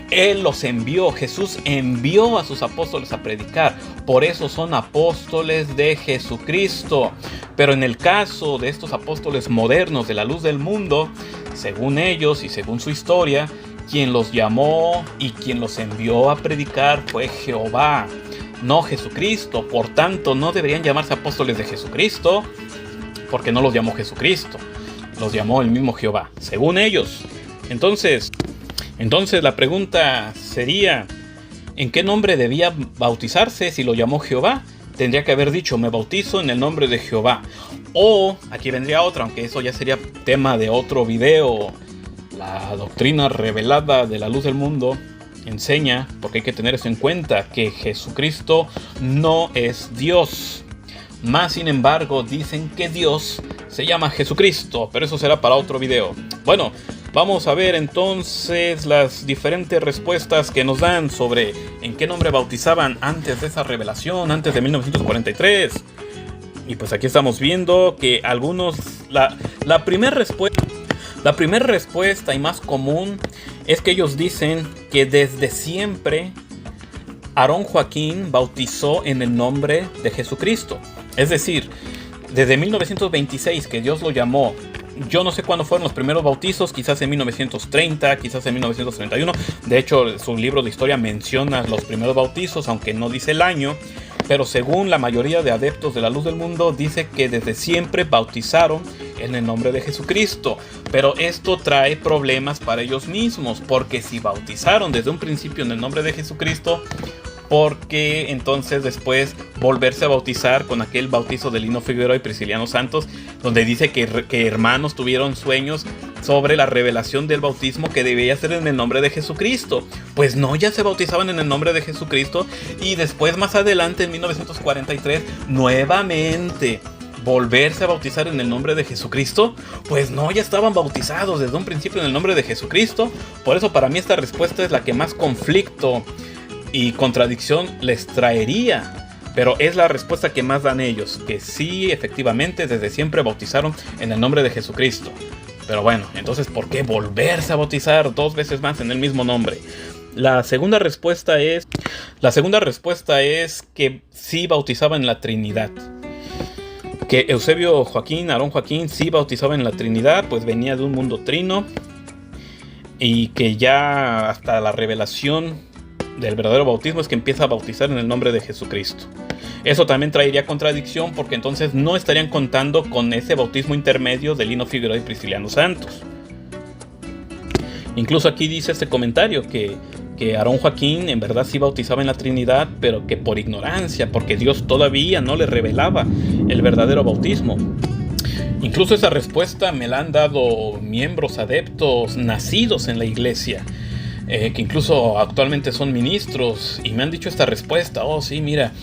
Él los envió, Jesús envió a sus apóstoles a predicar. Por eso son apóstoles de Jesucristo. Pero en el caso de estos apóstoles modernos de la luz del mundo, según ellos y según su historia, quien los llamó y quien los envió a predicar fue Jehová, no Jesucristo. Por tanto, no deberían llamarse apóstoles de Jesucristo, porque no los llamó Jesucristo, los llamó el mismo Jehová, según ellos. Entonces la pregunta sería, ¿en qué nombre debía bautizarse si lo llamó Jehová? Tendría que haber dicho, me bautizo en el nombre de Jehová. O, aquí vendría otra, aunque eso ya sería tema de otro video. La doctrina revelada de la luz del mundo enseña, porque hay que tener eso en cuenta, que Jesucristo no es Dios. Más sin embargo, dicen que Dios se llama Jesucristo, pero eso será para otro video. Bueno, vamos a ver entonces las diferentes respuestas que nos dan sobre en qué nombre bautizaban antes de esa revelación, antes de 1943. Y pues aquí estamos viendo que algunos, la primera respuesta y más común es que ellos dicen que desde siempre Aarón Joaquín bautizó en el nombre de Jesucristo. Es decir, desde 1926 que Dios lo llamó Yo no sé cuándo fueron los primeros bautizos, quizás en 1930, quizás en 1931. De hecho, su libro de historia menciona los primeros bautizos, aunque no dice el año. Pero según la mayoría de adeptos de la luz del mundo, dice que desde siempre bautizaron en el nombre de Jesucristo. Pero esto trae problemas para ellos mismos, porque si bautizaron desde un principio en el nombre de Jesucristo, ¿por qué entonces después volverse a bautizar con aquel bautizo de Lino Figueroa y Prisciliano Santos, donde dice que hermanos tuvieron sueños sobre la revelación del bautismo que debía ser en el nombre de Jesucristo? Pues no, ya se bautizaban en el nombre de Jesucristo, y después más adelante en 1943 nuevamente volverse a bautizar en el nombre de Jesucristo. Pues no, ya estaban bautizados desde un principio en el nombre de Jesucristo. Por eso para mí esta respuesta es la que más conflicto y contradicción les traería, pero es la respuesta que más dan ellos, que sí, efectivamente, desde siempre bautizaron en el nombre de Jesucristo. Pero bueno, entonces, ¿por qué volverse a bautizar 2 veces más en el mismo nombre? La segunda respuesta es que sí bautizaban en la Trinidad. Que Eusebio Joaquín, Aarón Joaquín, sí bautizaba en la Trinidad, pues venía de un mundo trino, y que ya hasta la revelación del verdadero bautismo es que empieza a bautizar en el nombre de Jesucristo. Eso también traería contradicción, porque entonces no estarían contando con ese bautismo intermedio de Lino Figueroa y Prisciliano Santos. Incluso aquí dice este comentario que Aarón Joaquín en verdad sí bautizaba en la Trinidad, pero que por ignorancia, porque Dios todavía no le revelaba el verdadero bautismo. Incluso esa respuesta me la han dado miembros adeptos nacidos en la iglesia, que incluso actualmente son ministros, y me han dicho esta respuesta: oh sí, mira,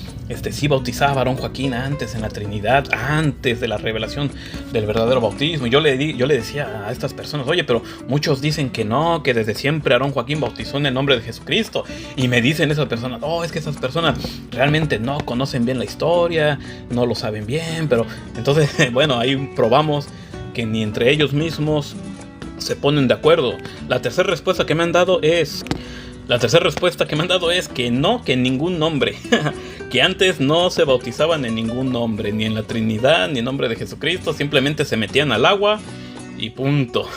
sí bautizaba a Aarón Joaquín antes en la Trinidad, antes de la revelación del verdadero bautismo. Y yo le decía a estas personas: oye, pero muchos dicen que no, que desde siempre Aarón Joaquín bautizó en el nombre de Jesucristo. Y me dicen esas personas: oh, es que esas personas realmente no conocen bien la historia, no lo saben bien. Pero entonces, bueno, ahí probamos que ni entre ellos mismos se ponen de acuerdo. La tercera respuesta que me han dado es que no, que en ningún nombre. Que antes no se bautizaban en ningún nombre, ni en la Trinidad, ni en nombre de Jesucristo. Simplemente se metían al agua y punto.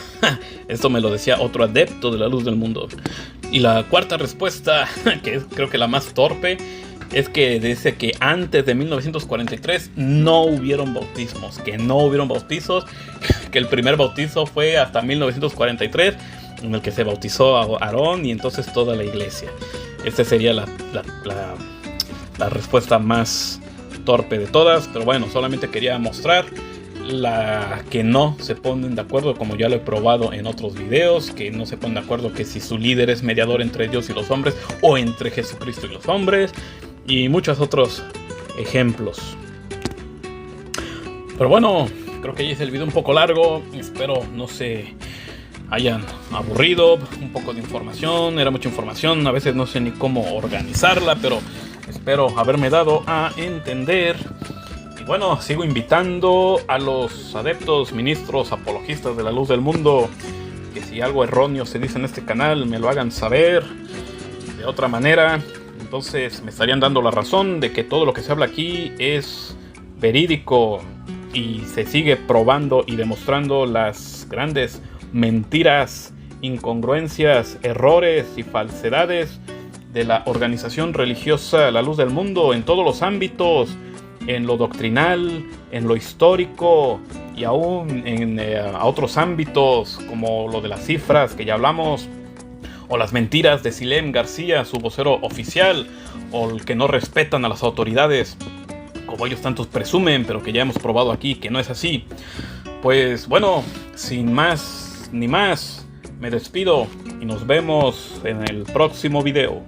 Esto me lo decía otro adepto de la luz del mundo. Y la cuarta respuesta, que es creo que la más torpe, es que dice que antes de 1943 no hubieron bautismos, que no hubieron bautizos, que el primer bautizo fue hasta 1943, en el que se bautizó a Aarón y entonces toda la iglesia. Esta sería la respuesta más torpe de todas, pero bueno, solamente quería mostrar la que no se ponen de acuerdo, como ya lo he probado en otros videos, que no se ponen de acuerdo que si su líder es mediador entre Dios y los hombres, o entre Jesucristo y los hombres, y muchos otros ejemplos. Pero bueno, creo que ya hice el video un poco largo, espero no se hayan aburrido. Un poco de información, era mucha información, a veces no sé ni cómo organizarla, pero espero haberme dado a entender. Y bueno, sigo invitando a los adeptos, ministros, apologistas de la luz del mundo, que si algo erróneo se dice en este canal, me lo hagan saber. De otra manera, entonces me estarían dando la razón de que todo lo que se habla aquí es verídico, y se sigue probando y demostrando las grandes mentiras, incongruencias, errores y falsedades de la organización religiosa La Luz del Mundo en todos los ámbitos, en lo doctrinal, en lo histórico y aún en otros ámbitos como lo de las cifras que ya hablamos, o las mentiras de Silem García, su vocero oficial, o el que no respetan a las autoridades como ellos tantos presumen, pero que ya hemos probado aquí que no es así. Pues bueno, sin más ni más, me despido y nos vemos en el próximo video.